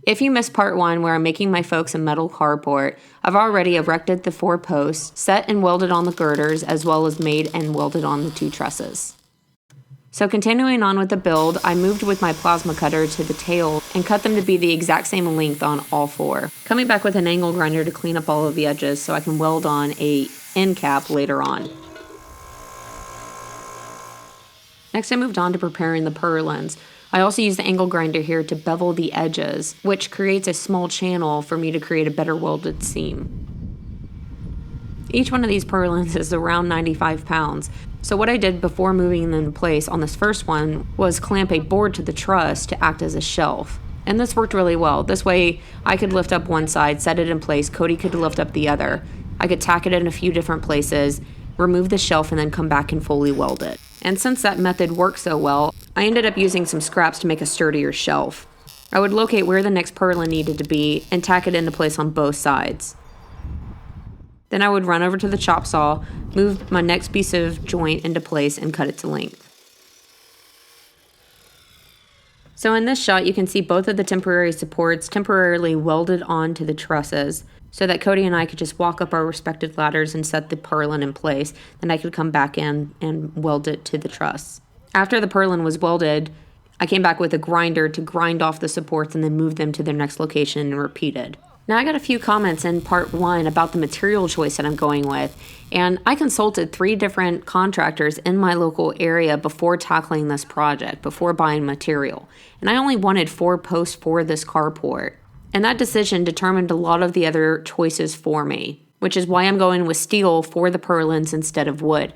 If you missed part 1 where I'm making my folks a metal carport, I've already erected the 4 posts, set and welded on the girders, as well as made and welded on the 2 trusses. So continuing on with the build, I moved with my plasma cutter to the tail and cut them to be the exact same length on all 4, coming back with an angle grinder to clean up all of the edges so I can weld on a end cap later on. Next I moved on to preparing the purlins. I also use the angle grinder here to bevel the edges, which creates a small channel for me to create a better welded seam. Each one of these purlins is around 95 pounds, so what I did before moving them in place on this first one was clamp a board to the truss to act as a shelf. And this worked really well. This way I could lift up one side, set it in place, Cody could lift up the other. I could tack it in a few different places, remove the shelf, and then come back and fully weld it. And since that method worked so well, I ended up using some scraps to make a sturdier shelf. I would locate where the next purlin needed to be and tack it into place on both sides. Then I would run over to the chop saw, move my next piece of joint into place, and cut it to length. So in this shot, you can see both of the temporary supports temporarily welded onto the trusses so that Cody and I could just walk up our respective ladders and set the purlin in place. Then I could come back in and weld it to the truss. After the purlin was welded, I came back with a grinder to grind off the supports and then move them to their next location and repeated. Now I got a few comments in part 1 about the material choice that I'm going with, and I consulted 3 different contractors in my local area before tackling this project, before buying material. And I only wanted 4 posts for this carport. And that decision determined a lot of the other choices for me, which is why I'm going with steel for the purlins instead of wood.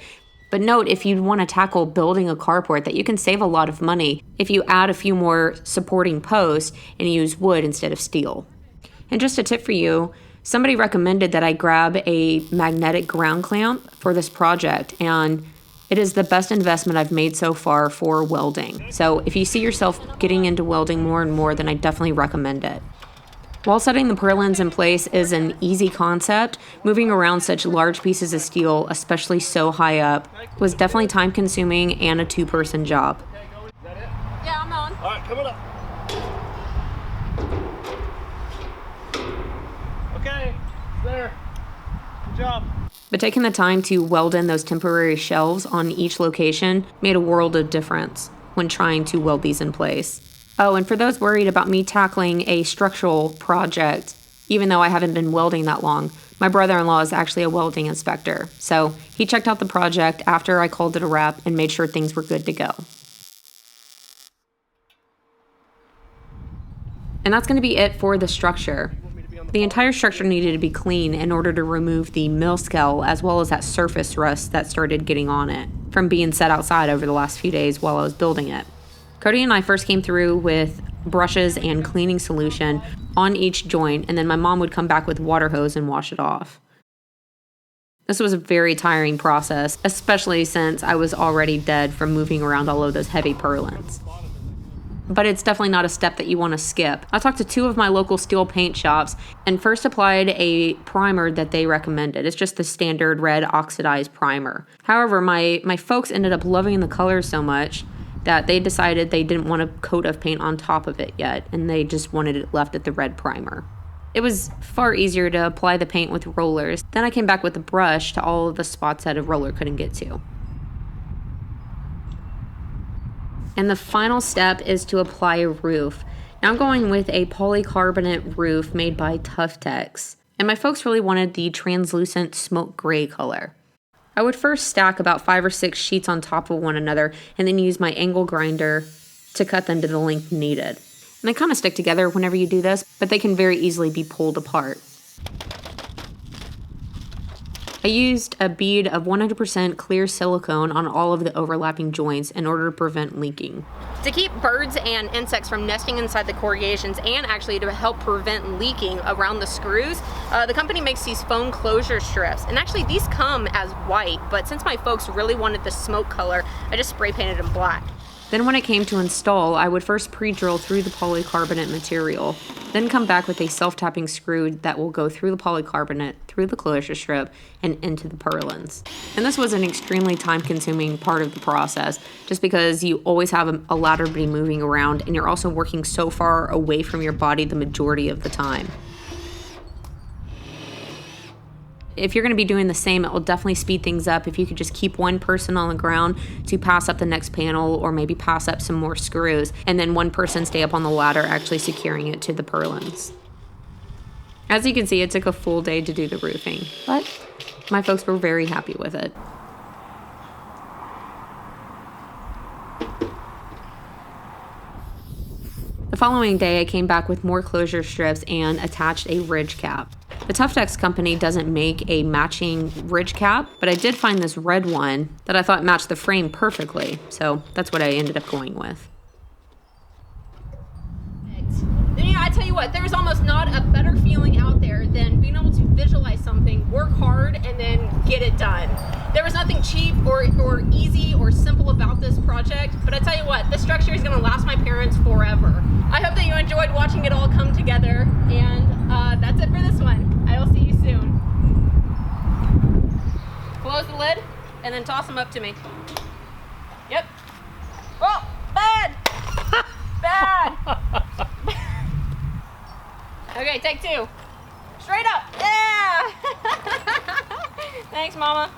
But note, if you want to tackle building a carport, that you can save a lot of money if you add a few more supporting posts and use wood instead of steel. And just a tip for you, somebody recommended that I grab a magnetic ground clamp for this project, and it is the best investment I've made so far for welding. So if you see yourself getting into welding more and more, then I definitely recommend it. While setting the purlins in place is an easy concept, moving around such large pieces of steel, especially so high up, was definitely time-consuming and a 2-person job. Yeah, I'm on. All right, come on up. Okay, it's there. Good job. But taking the time to weld in those temporary shelves on each location made a world of difference when trying to weld these in place. Oh, and for those worried about me tackling a structural project, even though I haven't been welding that long, my brother-in-law is actually a welding inspector. So he checked out the project after I called it a wrap and made sure things were good to go. And that's going to be it for the structure. The entire structure needed to be clean in order to remove the mill scale as well as that surface rust that started getting on it from being set outside over the last few days while I was building it. Cody and I first came through with brushes and cleaning solution on each joint, and then my mom would come back with water hose and wash it off. This was a very tiring process, especially since I was already dead from moving around all of those heavy purlins. But it's definitely not a step that you want to skip. I talked to 2 of my local steel paint shops and first applied a primer that they recommended. It's just the standard red oxidized primer. However, my folks ended up loving the color so much that they decided they didn't want a coat of paint on top of it yet, and they just wanted it left at the red primer. It was far easier to apply the paint with rollers. Then I came back with a brush to all of the spots that a roller couldn't get to. And the final step is to apply a roof. Now I'm going with a polycarbonate roof made by Tuftex, and my folks really wanted the translucent smoke gray color. I would first stack about 5 or 6 sheets on top of one another and then use my angle grinder to cut them to the length needed. And they kind of stick together whenever you do this, but they can very easily be pulled apart. I used a bead of 100% clear silicone on all of the overlapping joints in order to prevent leaking. To keep birds and insects from nesting inside the corrugations and actually to help prevent leaking around the screws, the company makes these foam closure strips. And actually these come as white, but since my folks really wanted the smoke color, I just spray painted them black. Then when it came to install, I would first pre-drill through the polycarbonate material. Then come back with a self-tapping screw that will go through the polycarbonate, through the closure strip, and into the purlins. And this was an extremely time-consuming part of the process, just because you always have a ladder be moving around, and you're also working so far away from your body the majority of the time. If you're going to be doing the same, it will definitely speed things up if you could just keep one person on the ground to pass up the next panel or maybe pass up some more screws, and then one person stay up on the ladder actually securing it to the purlins. As you can see, it took a full day to do the roofing, but my folks were very happy with it. The following day, I came back with more closure strips and attached a ridge cap. The Tuftex company doesn't make a matching ridge cap, but I did find this red one that I thought matched the frame perfectly, so that's what I ended up going with. I tell you what, there's almost not a better feeling out there than being able to visualize something, work hard, and then get it done. There was nothing cheap or easy or simple about this project, but I tell you what, this structure is going to last my parents forever. I hope that you enjoyed watching it all come together, and that's it for this one. I will see you soon. Close the lid, and then toss them up to me. Yep. Oh, bad! Bad! Okay, take two. Straight up. Yeah! Thanks, Mama.